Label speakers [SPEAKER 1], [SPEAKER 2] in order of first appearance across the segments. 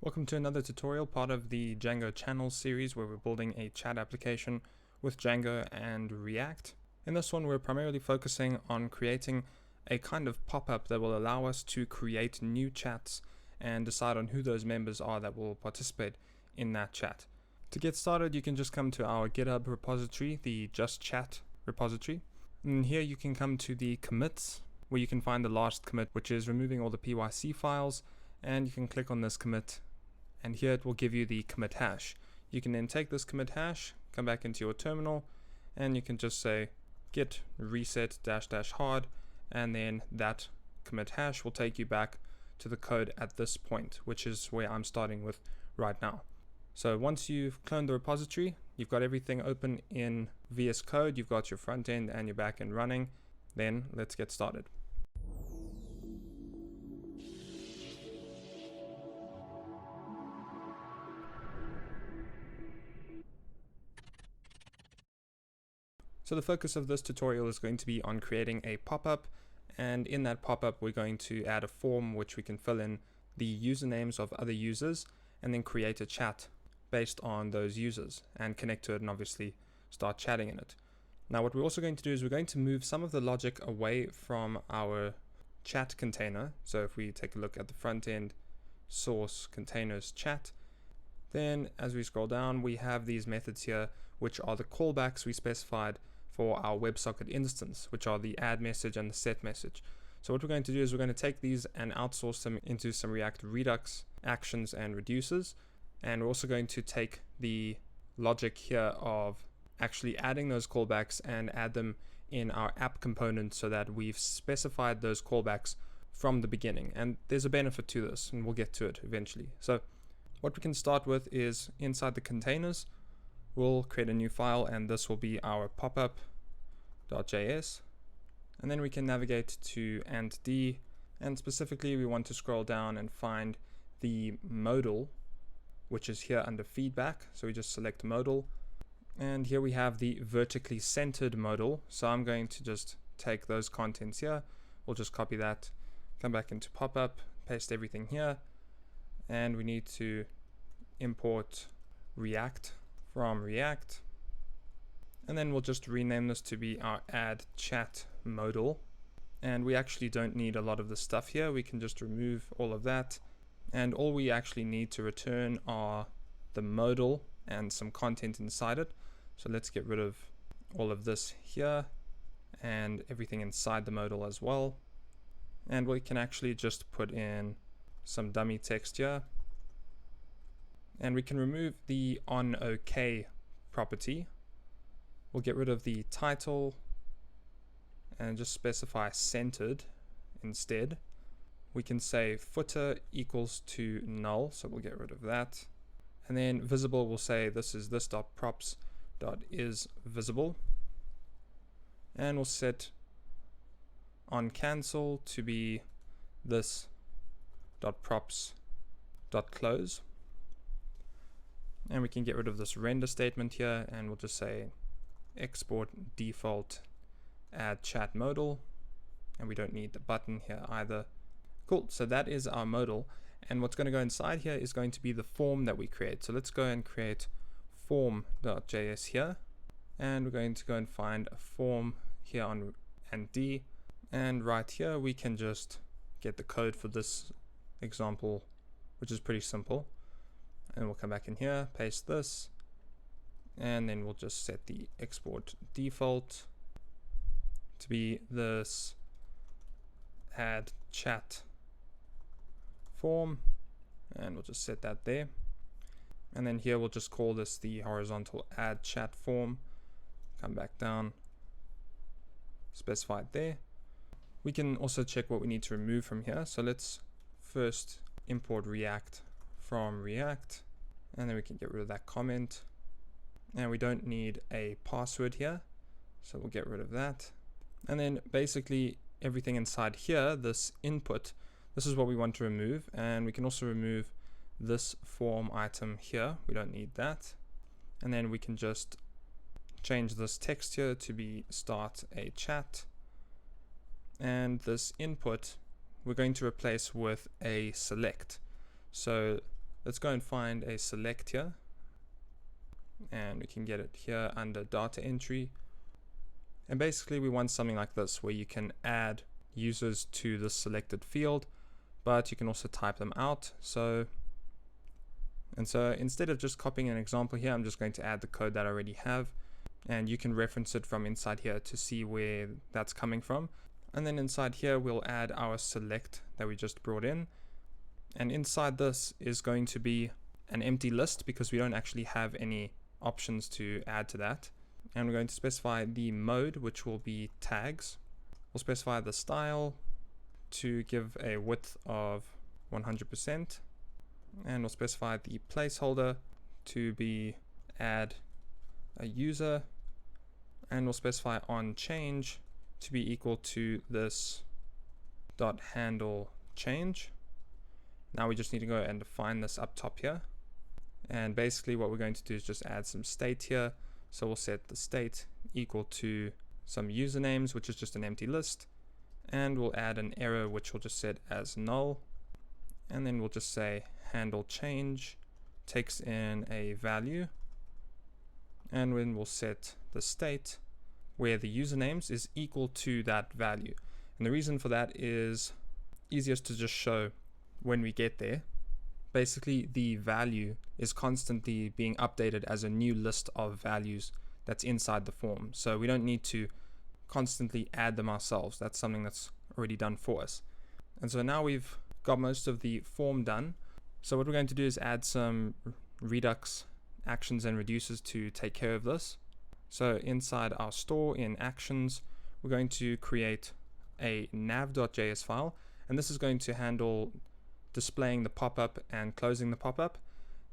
[SPEAKER 1] Welcome to another tutorial, part of the Django Channels series where we're building a chat application with Django and React. In this one we're primarily focusing on creating a kind of pop-up that will allow us to create new chats and decide on who those members are that will participate in that chat. To get started, you can just come to our GitHub repository, the Just Chat repository. And here you can come to the commits, where you can find the last commit, which is removing all the PYC files, and you can click on this commit. And here it will give you the commit hash. You can then take this commit hash, come back into your terminal, and you can just say git reset -- hard, and then that commit hash will take you back to the code at this point, which is where I'm starting with right now. So once you've cloned the repository, you've got everything open in VS Code, you've got your front end and your back end running, then let's get started. So the focus of this tutorial is going to be on creating a pop-up, and in that pop-up we're going to add a form which we can fill in the usernames of other users and then create a chat based on those users and connect to it and obviously start chatting in it. Now what we're also going to do is we're going to move some of the logic away from our chat container. So if we take a look at the front end source containers chat, then as we scroll down we have these methods here which are the callbacks we specified for our WebSocket instance, which are the add message and the set message. So what we're going to do is we're going to take these and outsource them into some React Redux actions and reducers. And we're also going to take the logic here of actually adding those callbacks and add them in our app component so that we've specified those callbacks from the beginning. And there's a benefit to this, and we'll get to it eventually. So what we can start with is inside the containers, we'll create a new file, and this will be our popup.js. And then we can navigate to &d, and specifically we want to scroll down and find the modal, which is here under feedback. So we just select modal, and here we have the vertically centered modal. So I'm going to just take those contents here. We'll just copy that, come back into popup, paste everything here, and we need to import React from React, and then we'll just rename this to be our add chat modal. And we actually don't need a lot of the stuff here. We can just remove all of that, and all we actually need to return are the modal and some content inside it. So let's get rid of all of this here and everything inside the modal as well, and we can actually just put in some dummy text here. And we can remove the onOK property. We'll get rid of the title and just specify centered instead. We can say footer equals to null, so we'll get rid of that. And then visible, we'll say this is this.props.isVisible. And we'll set on cancel to be this.props.close. And we can get rid of this render statement here, and we'll just say export default add chat modal, and we don't need the button here either. Cool, so that is our modal, and what's going to go inside here is going to be the form that we create. So let's go and create form.js here, and we're going to go and find a form here on &d, and right here we can just get the code for this example, which is pretty simple. And we'll come back in here, paste this, and then we'll just set the export default to be this add chat form, and we'll just set that there. And then here we'll just call this the horizontal add chat form, come back down, specify it there. We can also check what we need to remove from here. So let's first import React from React, and then we can get rid of that comment. And we don't need a password here, so we'll get rid of that. And then basically everything inside here, this input, this is what we want to remove. And we can also remove this form item here, we don't need that. And then we can just change this text here to be start a chat, and this input we're going to replace with a select. So let's go and find a select here, and we can get it here under data entry. And basically we want something like this where you can add users to the selected field, but you can also type them out. So instead of just copying an example here, I'm just going to add the code that I already have, and you can reference it from inside here to see where that's coming from. And then inside here we'll add our select that we just brought in, and inside this is going to be an empty list because we don't actually have any options to add to that. And we're going to specify the mode, which will be tags. We'll specify the style to give a width of 100%, and we'll specify the placeholder to be add a user, and we'll specify on change to be equal to this dot handle change. Now we just need to go and define this up top here, and basically what we're going to do is just add some state here. So we'll set the state equal to some usernames, which is just an empty list, and we'll add an error which we'll just set as null, and then we'll just say handle change takes in a value, and then we'll set the state where the usernames is equal to that value. And the reason for that is easiest to just show when we get there. Basically the value is constantly being updated as a new list of values that's inside the form, so we don't need to constantly add them ourselves. That's something that's already done for us. And so now we've got most of the form done. So what we're going to do is add some Redux actions and reducers to take care of this. So inside our store in actions, we're going to create a nav.js file, and this is going to handle displaying the pop-up and closing the pop-up.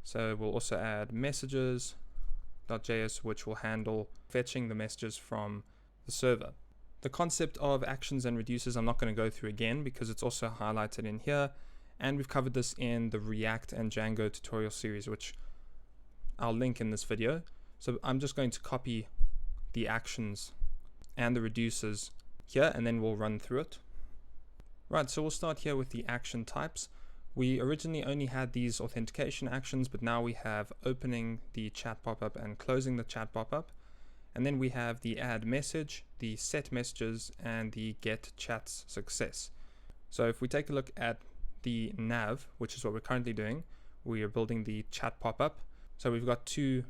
[SPEAKER 1] So we'll also add messages.js, which will handle fetching the messages from the server. The concept of actions and reducers I'm not going to go through again because it's also highlighted in here, and we've covered this in the React and Django tutorial series, which I'll link in this video. So I'm just going to copy the actions and the reducers here, and then we'll run through it. Right, so we'll start here with the action types. We originally only had these authentication actions, but now we have opening the chat pop-up and closing the chat pop-up. And then we have the add message, the set messages, and the get chats success. So if we take a look at the nav, which is what we're currently doing, we are building the chat pop-up. So we've got two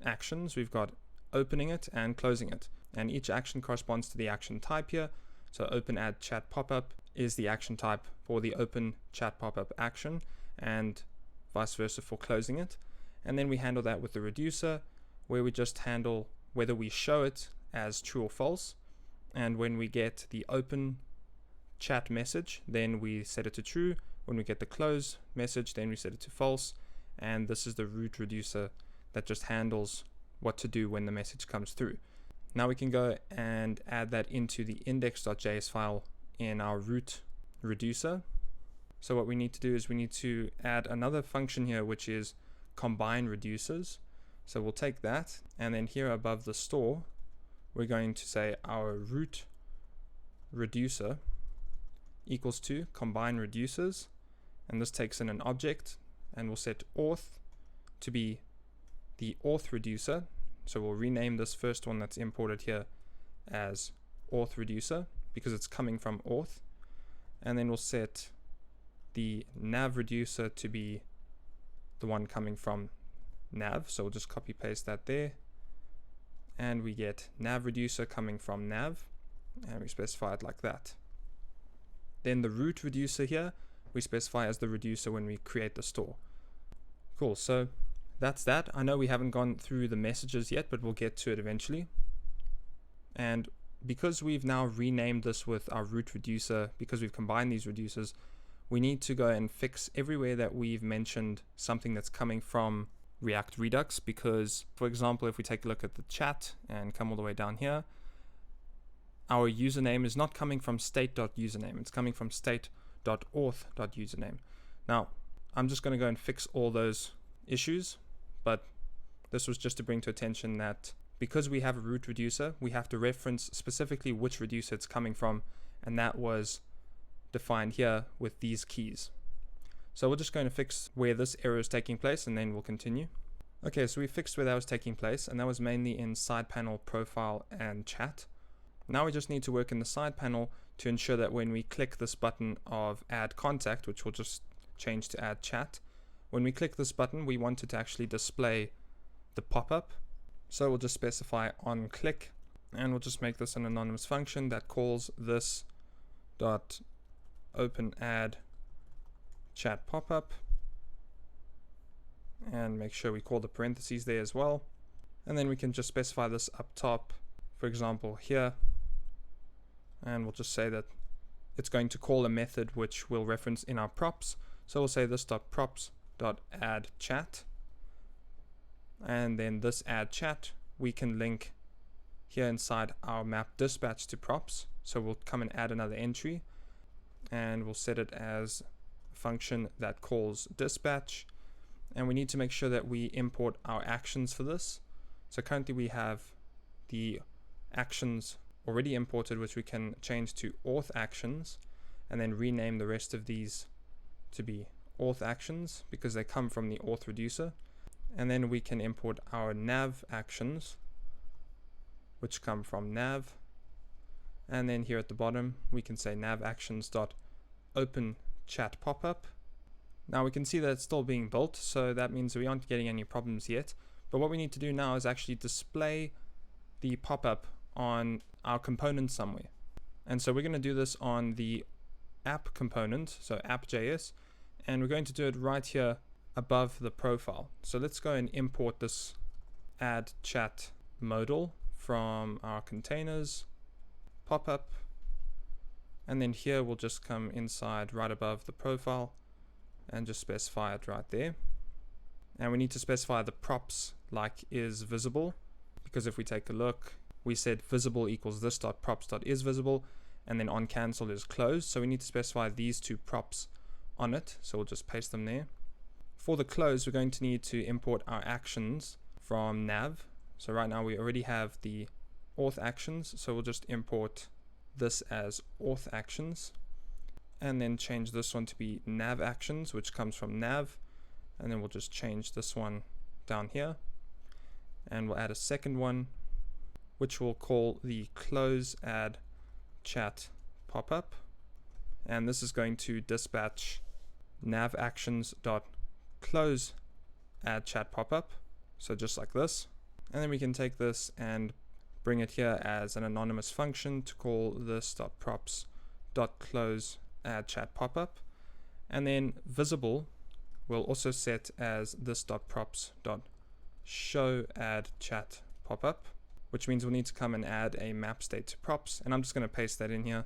[SPEAKER 1] actions. We've got opening it and closing it. And each action corresponds to the action type here. So open add chat pop-up is the action type for the open chat pop-up action, and vice versa for closing it. And then we handle that with the reducer, where we just handle whether we show it as true or false. And when we get the open chat message, then we set it to true. When we get the close message, then we set it to false. And this is the root reducer that just handles what to do when the message comes through. Now we can go and add that into the index.js file in our root reducer. So what we need to do is we need to add another function here, which is combine reducers. So we'll take that, and then here above the store, we're going to say our root reducer equals to combine reducers, and this takes in an object, and we'll set auth to be the auth reducer. So we'll rename this first one that's imported here as auth reducer because it's coming from auth. And then we'll set the nav reducer to be the one coming from nav. So we'll just copy paste that there. And we get nav reducer coming from nav, and we specify it like that. Then the root reducer here, we specify as the reducer when we create the store. Cool, so that's that. I know we haven't gone through the messages yet, but we'll get to it eventually. And because we've now renamed this with our root reducer, because we've combined these reducers, we need to go and fix everywhere that we've mentioned something that's coming from React Redux. Because, for example, if we take a look at the chat and come all the way down here, our username is not coming from state.username, it's coming from state.auth.username. Now, I'm just going to go and fix all those issues, but this was just to bring to attention that because we have a root reducer, we have to reference specifically which reducer it's coming from, and that was defined here with these keys. So we're just going to fix where this error is taking place, and then we'll continue. Okay, so we fixed where that was taking place, and that was mainly in side panel, profile, and chat. Now we just need to work in the side panel to ensure that when we click this button of add contact, which we'll just change to add chat, when we click this button, we want it to actually display the pop-up. So we'll just specify on click, and we'll just make this an anonymous function that calls this dot open add chat pop-up, and make sure we call the parentheses there as well. And then we can just specify this up top, for example here, and we'll just say that it's going to call a method which we'll reference in our props. So we'll say this dot props dot add chat, and then this add chat we can link here inside our map dispatch to props. So we'll come and add another entry, and we'll set it as a function that calls dispatch, and we need to make sure that we import our actions for this. So currently we have the actions already imported, which we can change to auth actions, and then rename the rest of these to be auth actions because they come from the auth reducer. And then we can import our nav actions, which come from nav, and then here at the bottom we can say nav actions dot open chat pop-up. Now we can see that it's still being built, so that means we aren't getting any problems yet. But what we need to do now is actually display the pop-up on our component somewhere. And so we're going to do this on the app component, so app.js, and we're going to do it right here above the profile. So let's go and import this add chat modal from our containers pop-up, and then here we'll just come inside right above the profile and just specify it right there. And we need to specify the props like is visible, because if we take a look, we said visible equals this dot props dot is visible, and then on cancel is closed. So we need to specify these two props on it. So we'll just paste them there. For the close, we're going to need to import our actions from nav. So right now we already have the auth actions, so we'll just import this as auth actions, and then change this one to be nav actions, which comes from nav, and then we'll just change this one down here, and we'll add a second one which we'll call the close add chat pop-up, and this is going to dispatch nav actions dot close add chat pop-up, so just like this. And then we can take this and bring it here as an anonymous function to call this dot props dot close add chat pop-up, and then visible we'll also set as this dot props dot show add chat pop-up, which means we'll need to come and add a map state to props, and I'm just going to paste that in here.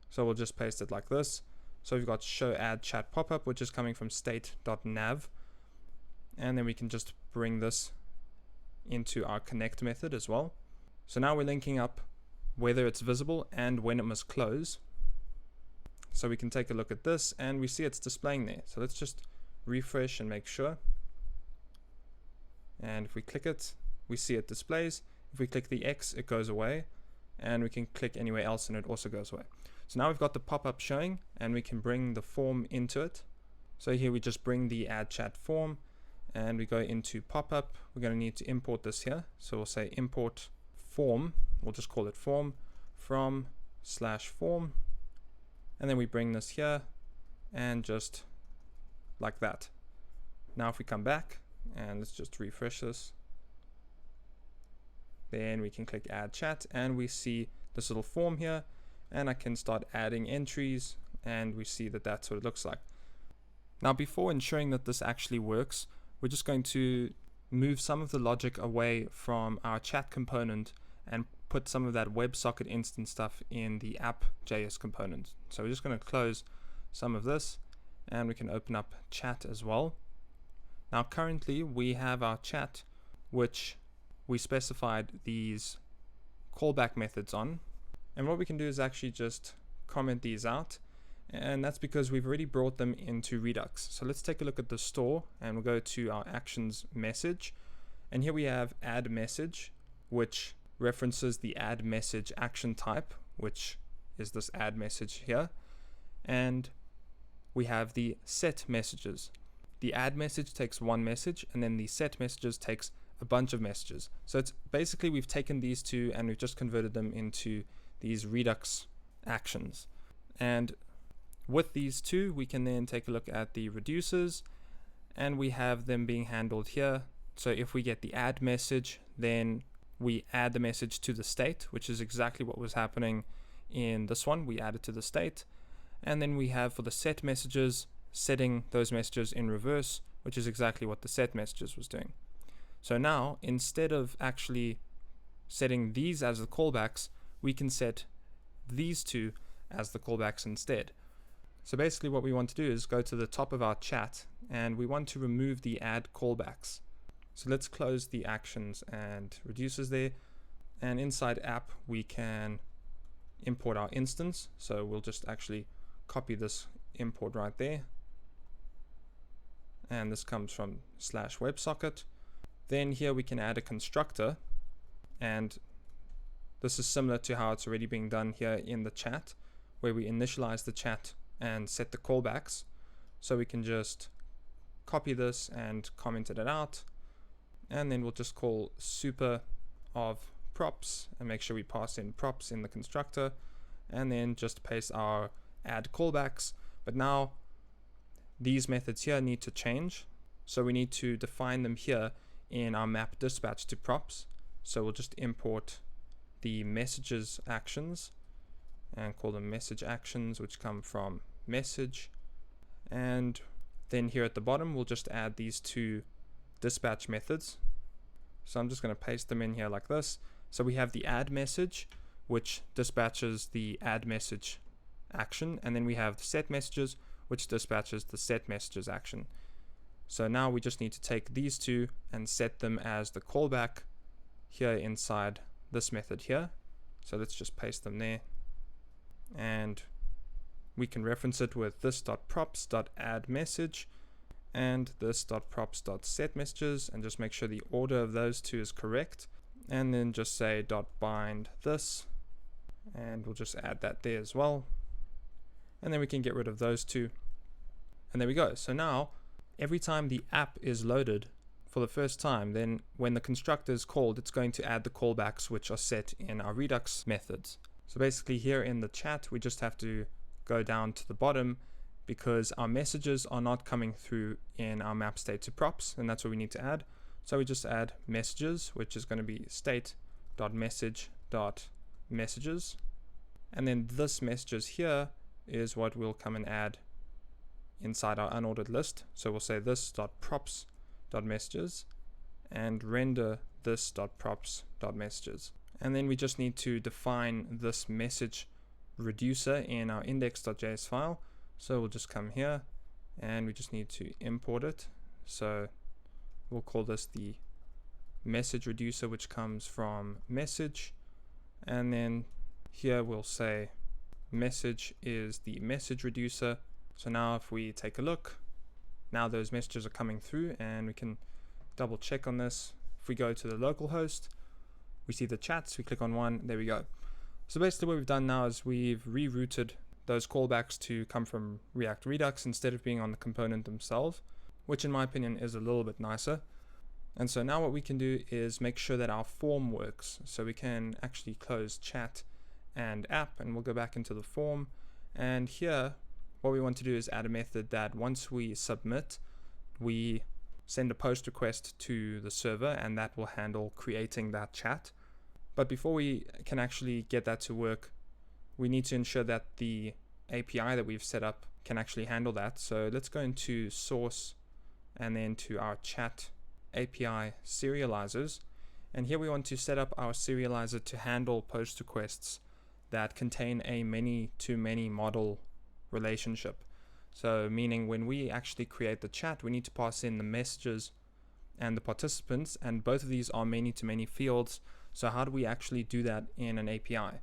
[SPEAKER 1] So we'll just paste it like this. So we've got show add chat pop-up, which is coming from state.nav, and then we can just bring this into our connect method as well. So now we're linking up whether it's visible and when it must close. So we can take a look at this, and we see it's displaying there. So let's just refresh and make sure. And if we click it, we see it displays. If we click the X, it goes away, and we can click anywhere else and it also goes away. So now we've got the pop-up showing, and we can bring the form into it. So here we just bring the add chat form, and we go into pop-up. We're going to need to import this here. So we'll say import form, we'll just call it form from /form, and then we bring this here and just like that. Now if we come back and let's just refresh this, then we can click add chat, and we see this little form here, and I can start adding entries, and we see that that's what it looks like. Now before ensuring that this actually works, we're just going to move some of the logic away from our chat component and put some of that WebSocket instance stuff in the app.js component. So we're just going to close some of this, and we can open up chat as well. Now currently we have our chat, which we specified these callback methods on, and what we can do is actually just comment these out, and that's because we've already brought them into Redux. So let's take a look at the store, and we'll go to our actions message, and here we have add message, which references the add message action type, which is this add message here, and we have the set messages. The add message takes one message, and then the set messages takes a bunch of messages. So it's basically we've taken these two and we've just converted them into these Redux actions. And with these two, we can then take a look at the reducers, and we have them being handled here. So if we get the add message, then we add the message to the state, which is exactly what was happening in this one. We add it to the state. And then we have for the set messages, setting those messages in reverse, which is exactly what the set messages was doing. So now, instead of actually setting these as the callbacks, we can set these two as the callbacks instead. So basically what we want to do is go to the top of our chat, and we want to remove the add callbacks. So let's close the actions and reducers there. And inside app, we can import our instance. So we'll just actually copy this import right there. And this comes from /WebSocket. Then here we can add a constructor, and this is similar to how it's already being done here in the chat, where we initialize the chat and set the callbacks. So we can just copy this and comment it out, and then we'll just call super of props and make sure we pass in props in the constructor, and then just paste our add callbacks. But now these methods here need to change, so we need to define them here in our map dispatch to props. So we'll just import the messages actions and call them message actions, which come from message. And then here at the bottom, we'll just add these two dispatch methods. So I'm just going to paste them in here like this. So we have the add message, which dispatches the add message action. And then we have the set messages, which dispatches the set messages action. So now we just need to take these two and set them as the callback here inside this method here. So let's just paste them there. And we can reference it with this.props.addMessage and this.props.setMessages, and just make sure the order of those two is correct. And then just say .bind this, and we'll just add that there as well. And then we can get rid of those two. And there we go. So now every time the app is loaded for the first time, then when the constructor is called, it's going to add the callbacks which are set in our Redux methods. So basically here in the chat, we just have to go down to the bottom because our messages are not coming through in our map state to props, and that's what we need to add. So we just add messages, which is going to be state.message.messages. And then this messages here is what we'll come and add inside our unordered list. So we'll say this.props.messages and render this.props.messages. And then we just need to define this message reducer in our index.js file. So we'll just come here and we just need to import it. So we'll call this the message reducer, which comes from message. And then here we'll say message is the message reducer. So now if we take a look, now those messages are coming through, and we can double check on this. If we go to the local host, we see the chats, we click on one, there we go. So basically what we've done now is we've rerouted those callbacks to come from React Redux instead of being on the component themselves, which in my opinion is a little bit nicer. And so now what we can do is make sure that our form works. So we can actually close chat and app, and we'll go back into the form. And here, what we want to do is add a method that once we submit, we send a post request to the server, and that will handle creating that chat. But before we can actually get that to work, we need to ensure that the API that we've set up can actually handle that. So let's go into source and then to our chat API serializers. And here we want to set up our serializer to handle post requests that contain a many-to-many model relationship. So meaning when we actually create the chat, we need to pass in the messages and the participants, and both of these are many-to-many fields. So how do we actually do that in an API?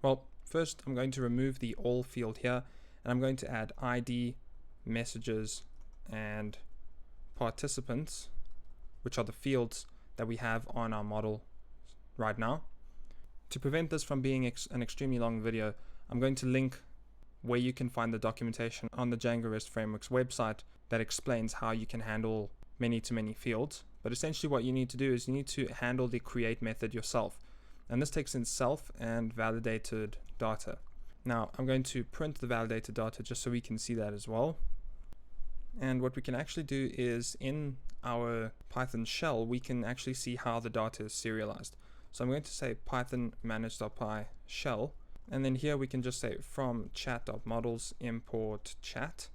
[SPEAKER 1] Well, first I'm going to remove the all field here, and I'm going to add ID, messages, and participants, which are the fields that we have on our model right now. To prevent this from being an extremely long video, I'm going to link where you can find the documentation on the Django REST Framework's website that explains how you can handle many-to-many fields. But essentially what you need to do is you need to handle the create method yourself. And this takes in self and validated data. Now I'm going to print the validated data just so we can see that as well. And what we can actually do is in our Python shell, we can actually see how the data is serialized. So I'm going to say python manage.py shell. And then here we can just say from chat.modals import chat.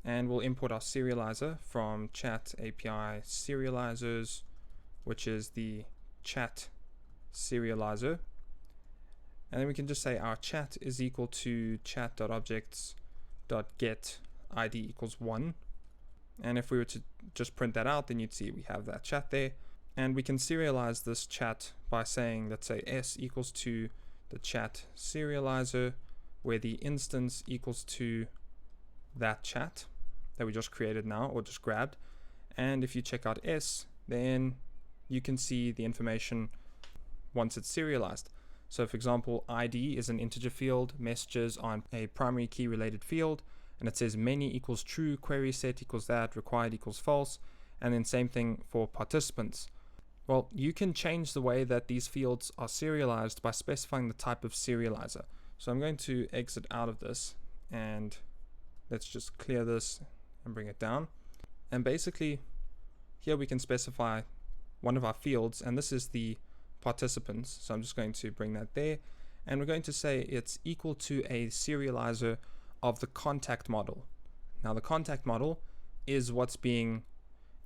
[SPEAKER 1] And we'll import our serializer from chat API serializers, which is the chat serializer. And then we can just say our chat is equal to chat.objects.get id equals 1. And if we were to just print that out, then you'd see we have that chat there. And we can serialize this chat by saying, let's say s equals to the chat serializer, where the instance equals to that chat that we just created now, or just grabbed. And if you check out s, then you can see the information once it's serialized. So for example, ID is an integer field, messages are a primary key related field, and it says many equals true, query set equals that, required equals false, and then same thing for participants. Well, you can change the way that these fields are serialized by specifying the type of serializer. So I'm going to exit out of this, and let's just clear this and bring it down. And basically here we can specify one of our fields, and this is the participants. So I'm just going to bring that there, and we're going to say it's equal to a serializer of the contact model. Now the contact model is what's being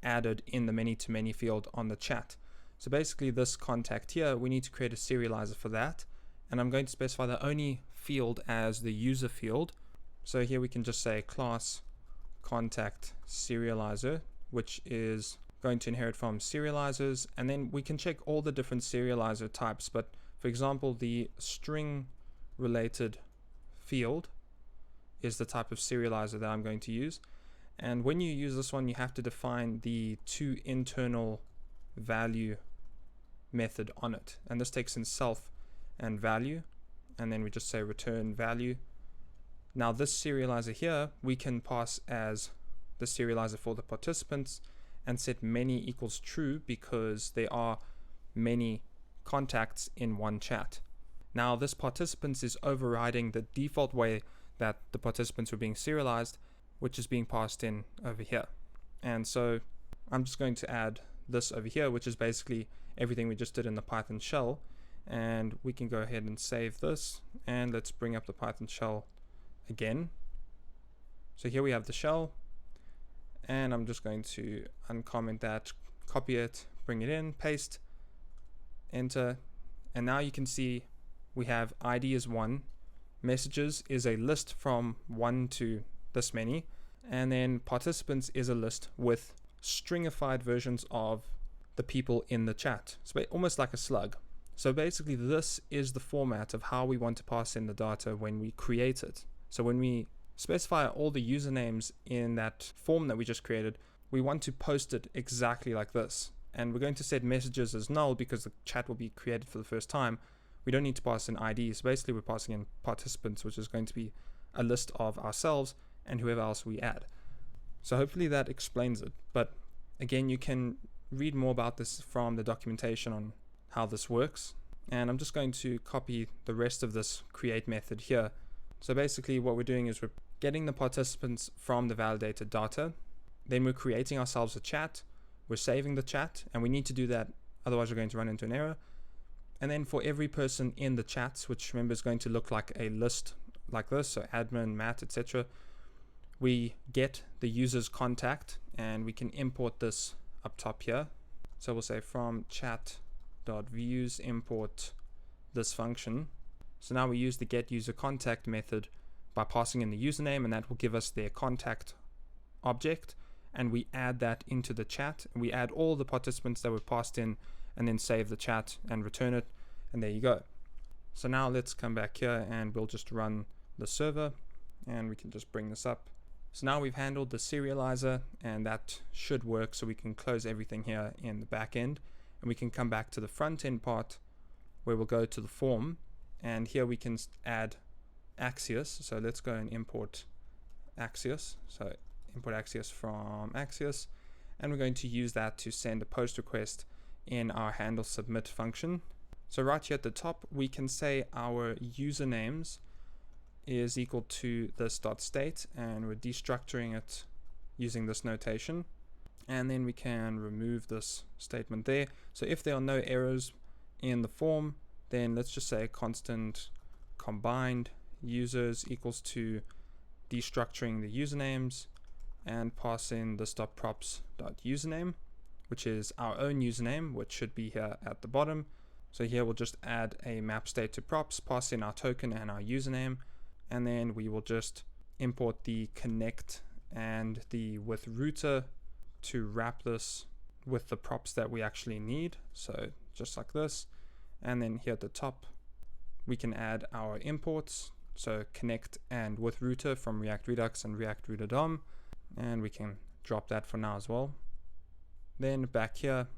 [SPEAKER 1] added in the many-to-many field on the chat. So basically this contact here, we need to create a serializer for that, and I'm going to specify the only field as the user field. So here we can just say class contact serializer, which is going to inherit from serializers, and then we can check all the different serializer types. But for example, the string related field is the type of serializer that I'm going to use. And when you use this one, you have to define the toInternal value method on it, and this takes in self and value, and then we just say return value. Now this serializer here we can pass as the serializer for the participants and set many equals true because there are many contacts in one chat. Now this participants is overriding the default way that the participants were being serialized, which is being passed in over here. And so I'm just going to add this over here, which is basically everything we just did in the Python shell. And we can go ahead and save this, and let's bring up the Python shell again. So here we have the shell, and I'm just going to uncomment that, copy it, bring it in, paste, enter, and now you can see we have ID is 1, messages is a list from 1 to this many, and then participants is a list with stringified versions of the people in the chat. So almost like a slug. So basically this is the format of how we want to pass in the data when we create it. So when we specify all the usernames in that form that we just created, we want to post it exactly like this. And we're going to set messages as null because the chat will be created for the first time. We don't need to pass in ID. So basically we're passing in participants, which is going to be a list of ourselves and whoever else we add. So hopefully that explains it. But again, you can read more about this from the documentation on how this works. And I'm just going to copy the rest of this create method here. So basically what we're doing is we're getting the participants from the validated data. Then we're creating ourselves a chat. We're saving the chat, and we need to do that, otherwise we're going to run into an error. And then for every person in the chats, which remember is going to look like a list like this, so admin, Matt, etc., we get the user's contact, and we can import this up top here. So we'll say from chat.views import this function. So now we use the get user contact method by passing in the username, and that will give us their contact object, and we add that into the chat, and we add all the participants that were passed in, and then save the chat and return it, and there you go. So now let's come back here and we'll just run the server, and we can just bring this up. So now we've handled the serializer, and that should work, so we can close everything here in the back end, and we can come back to the front end part where we'll go to the form, and here we can add Axios. So let's go and import Axios. So import Axios from Axios, and we're going to use that to send a post request in our handle submit function. So right here at the top, we can say our usernames is equal to this dot state, and we're destructuring it using this notation. And then we can remove this statement there. So if there are no errors in the form, then let's just say constant combined users equals to destructuring the usernames and pass in this dot props dot username, which is our own username, which should be here at the bottom. So here we'll just add a map state to props, pass in our token and our username, and then we will just import the connect and the with router to wrap this with the props that we actually need. So just like this. And then here at the top, we can add our imports. So connect and with router from React Redux and React Router DOM. And we can drop that for now as well. Then back here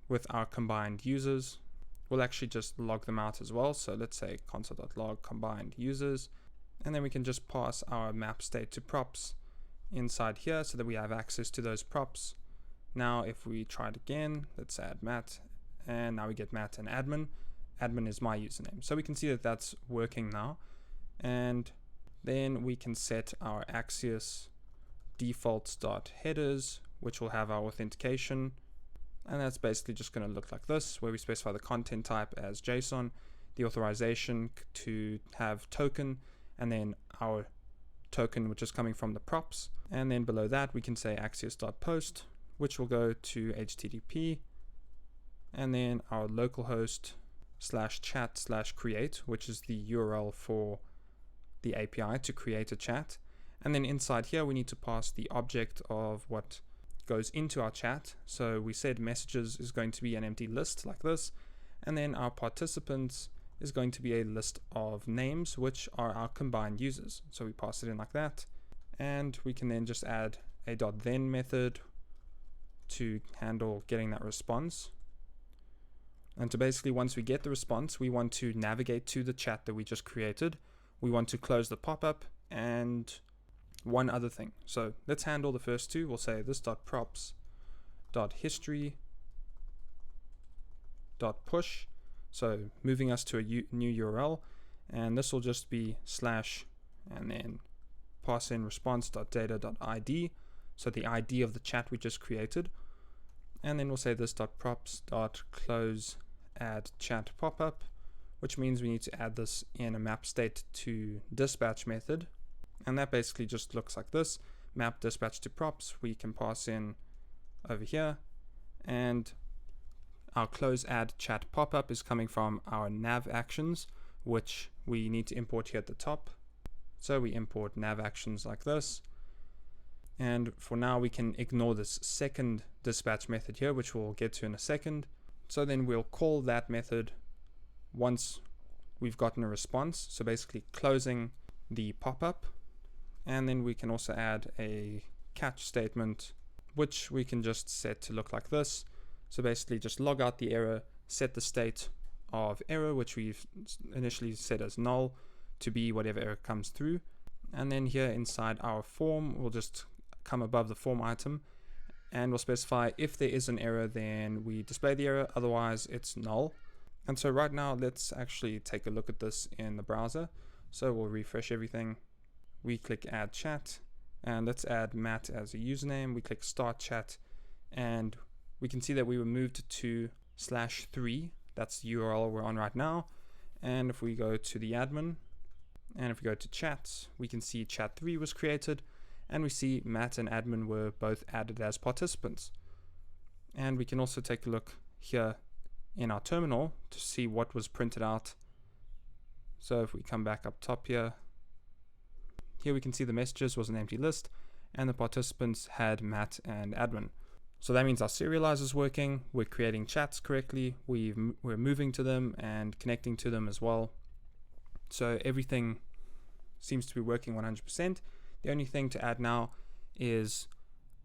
[SPEAKER 1] with our combined users, we'll actually just log them out as well. So let's say console.log combined users. And then we can just pass our map state to props inside here so that we have access to those props. Now if we try it again, let's add Matt, and now we get Matt and admin. Admin is my username. So we can see that that's working now. And then we can set our Axios defaults.headers, which will have our authentication. And that's basically just going to look like this, where we specify the content type as JSON, the authorization to have token, and then our token, which is coming from the props. And then below that, we can say axios.post, which will go to HTTP, and then our localhost /chat/create, which is the URL for the API to create a chat. And then inside here, we need to pass the object of what goes into our chat. So we said messages is going to be an empty list like this, and then our participants is going to be a list of names, which are our combined users. So we pass it in like that, and we can then just add a .then method to handle getting that response. And to basically, once we get the response, we want to navigate to the chat that we just created. We want to close the pop-up and one other thing. So let's handle the first two. We'll say this .props.history.push. So moving us to a new URL, and this will just be / and then pass in response.data.id, so the ID of the chat we just created. And then we'll say this .props.close add chat popup, which means we need to add this in a map state to dispatch method. And that basically just looks like this: map dispatch to props. We can pass in over here, and our close add chat popup is coming from our nav actions, which we need to import here at the top. So we import nav actions like this. And for now, we can ignore this second dispatch method here, which we'll get to in a second. So then we'll call that method once we've gotten a response. So basically closing the popup. And then we can also add a catch statement, which we can just set to look like this. So basically just log out the error, set the state of error, which we've initially set as null, to be whatever error comes through. And then here inside our form, we'll just come above the form item, and we'll specify if there is an error, then we display the error, otherwise it's null. And so right now, let's actually take a look at this in the browser. So we'll refresh everything. We click add chat, and let's add Matt as a username. We click start chat, and we can see that we were moved to /3. That's the URL we're on right now. And if we go to the admin, and if we go to chats, we can see chat 3 was created, and we see Matt and admin were both added as participants. And we can also take a look here in our terminal to see what was printed out. So if we come back up top here we can see the messages was an empty list, and the participants had Matt and admin. So that means our serialize is working, we're creating chats correctly, we're moving to them and connecting to them as well. So everything seems to be working 100%. The only thing to add now is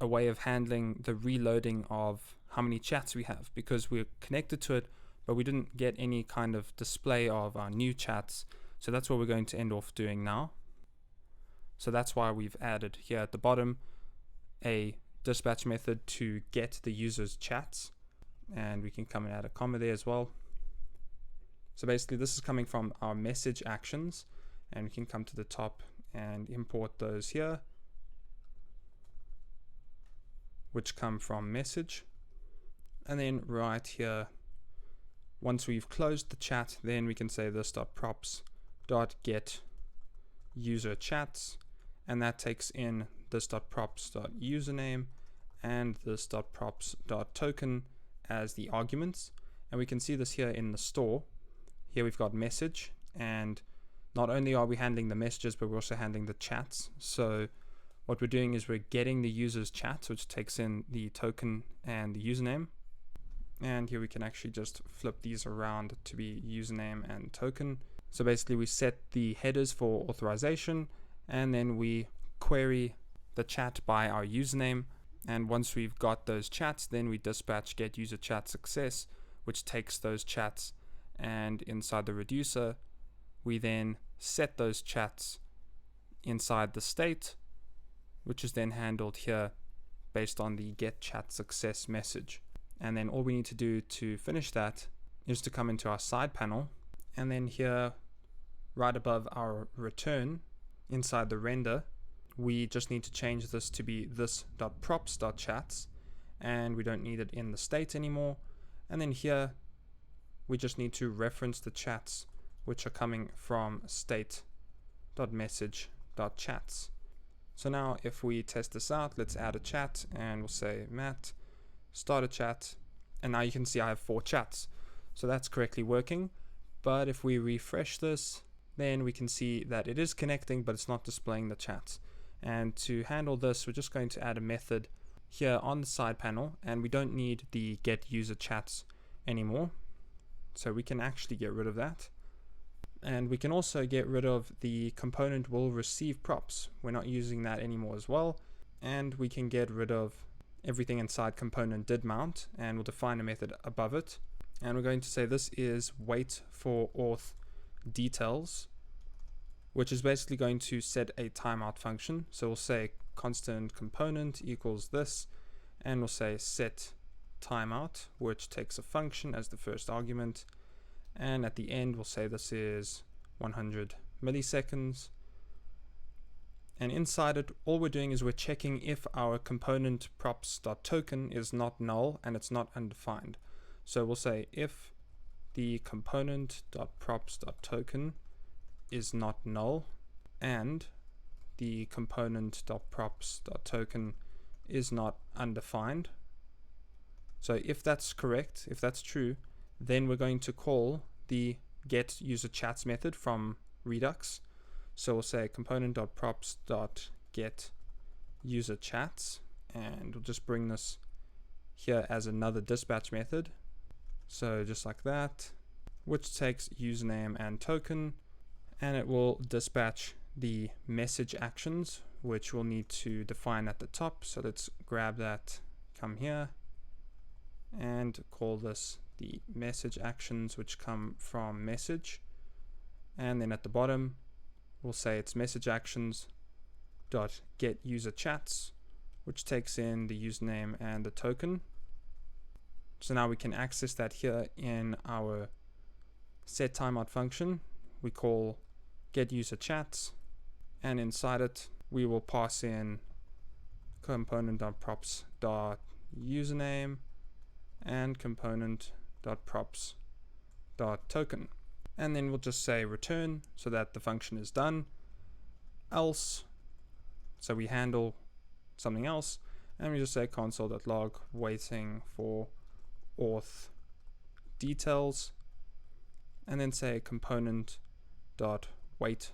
[SPEAKER 1] a way of handling the reloading of how many chats we have, because we're connected to it, but we didn't get any kind of display of our new chats. So that's what we're going to end off doing now. So that's why we've added here at the bottom a dispatch method to get the user's chats, and we can come and add a comma there as well. So basically this is coming from our message actions, and we can come to the top and import those here, which come from message. And then right here, once we've closed the chat, then we can say this.props.get user chats, and that takes in this.props.username and this.props.token as the arguments. And we can see this here in the store. Here we've got message, and not only are we handling the messages, but we're also handling the chats. So what we're doing is we're getting the user's chats, which takes in the token and the username. And here we can actually just flip these around to be username and token. So basically we set the headers for authorization, and then we query the chat by our username. And once we've got those chats, then we dispatch get user chat success, which takes those chats, and inside the reducer we then set those chats inside the state, which is then handled here based on the get chat success message. And then all we need to do to finish that is to come into our side panel, and then here right above our return inside the render, we just need to change this to be this.props.chats, and we don't need it in the state anymore. And then here we just need to reference the chats which are coming from state.message.chats. So now if we test this out, let's add a chat, and we'll say Matt start a chat, and now you can see I have 4 chats. So that's correctly working. But if we refresh this, then we can see that it is connecting, but it's not displaying the chats. And to handle this, we're just going to add a method here on the side panel, and we don't need the get user chats anymore. So we can actually get rid of that. And we can also get rid of the component will receive props. We're not using that anymore as well. And we can get rid of everything inside component did mount, and we'll define a method above it. And we're going to say this is wait for auth details, which is basically going to set a timeout function. So we'll say constant component equals this, and we'll say set timeout, which takes a function as the first argument. And at the end, we'll say this is 100 milliseconds. And inside it, all we're doing is we're checking if our component props.token is not null and it's not undefined. So we'll say if the component.props.token is not null and the component.props.token is not undefined. So if that's correct, if that's true, then we're going to call the get user chats method from Redux. So we'll say component.props.get user chats, and we'll just bring this here as another dispatch method. So just like that, which takes username and token, and it will dispatch the message actions, which we'll need to define at the top. So let's grab that, come here, and call this the message actions, which come from message. And then at the bottom, we'll say it's message actions dot get user chats, which takes in the username and the token. So now we can access that here in our set timeout function. We call get user chats, and inside it we will pass in component.props.username and component.props.token. And then we'll just say return so that the function is done. Else, so we handle something else, and we just say console.log waiting for auth details, and then say component.wait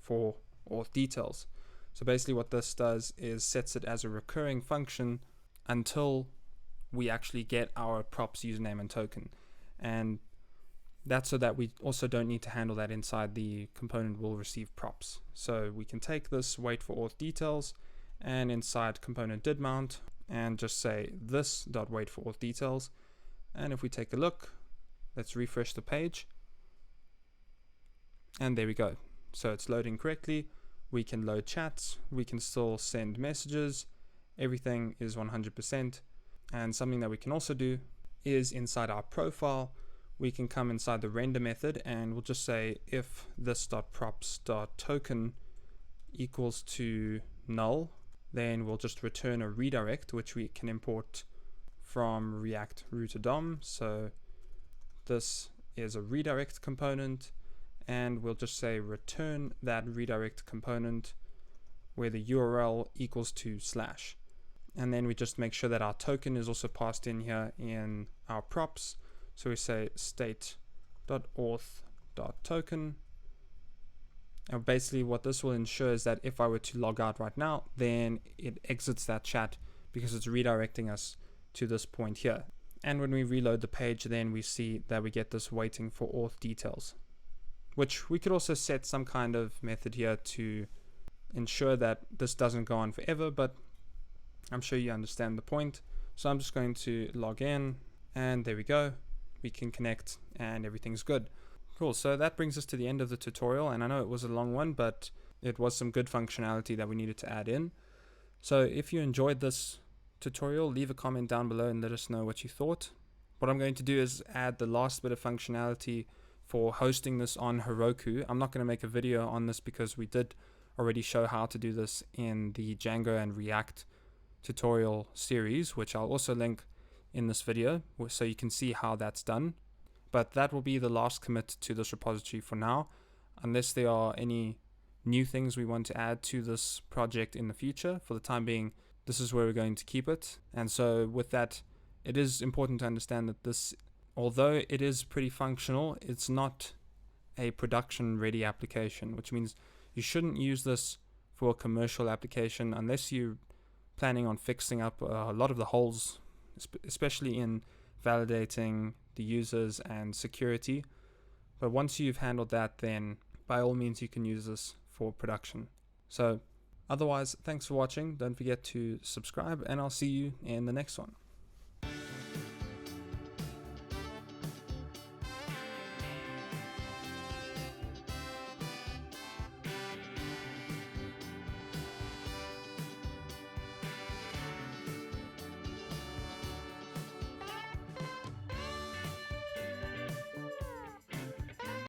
[SPEAKER 1] for auth details. So basically what this does is sets it as a recurring function until we actually get our props username and token. And that's so that we also don't need to handle that inside the component will receive props. So we can take this wait for auth details and inside component did mount and just say this dot wait for auth details. And if we take a look, let's refresh the page. And there we go. So it's loading correctly. We can load chats, we can still send messages, everything is 100%. And something that we can also do is inside our profile, we can come inside the render method and we'll just say if this.props.token equals to null, then we'll just return a redirect, which we can import from React router DOM. So this is a redirect component, and we'll just say return that redirect component where the URL equals to /. And then we just make sure that our token is also passed in here in our props. So we say state.auth.token. And basically what this will ensure is that if I were to log out right now, then it exits that chat because it's redirecting us to this point here. And when we reload the page, then we see that we get this waiting for auth details, which we could also set some kind of method here to ensure that this doesn't go on forever, but I'm sure you understand the point. So I'm just going to log in, and there we go. We can connect and everything's good. Cool, so that brings us to the end of the tutorial, and I know it was a long one, but it was some good functionality that we needed to add in. So if you enjoyed this tutorial, leave a comment down below and let us know what you thought. What I'm going to do is add the last bit of functionality for hosting this on Heroku. I'm not going to make a video on this because we did already show how to do this in the Django and React tutorial series, which I'll also link in this video so you can see how that's done. But that will be the last commit to this repository for now, unless there are any new things we want to add to this project in the future. For the time being, this is where we're going to keep it. And so with that, it is important to understand that this, although it is pretty functional, it's not a production ready application, which means you shouldn't use this for a commercial application unless you're planning on fixing up a lot of the holes, especially in validating the users and security. But once you've handled that, then by all means you can use this for production. So otherwise, thanks for watching. Don't forget to subscribe, and I'll see you in the next one.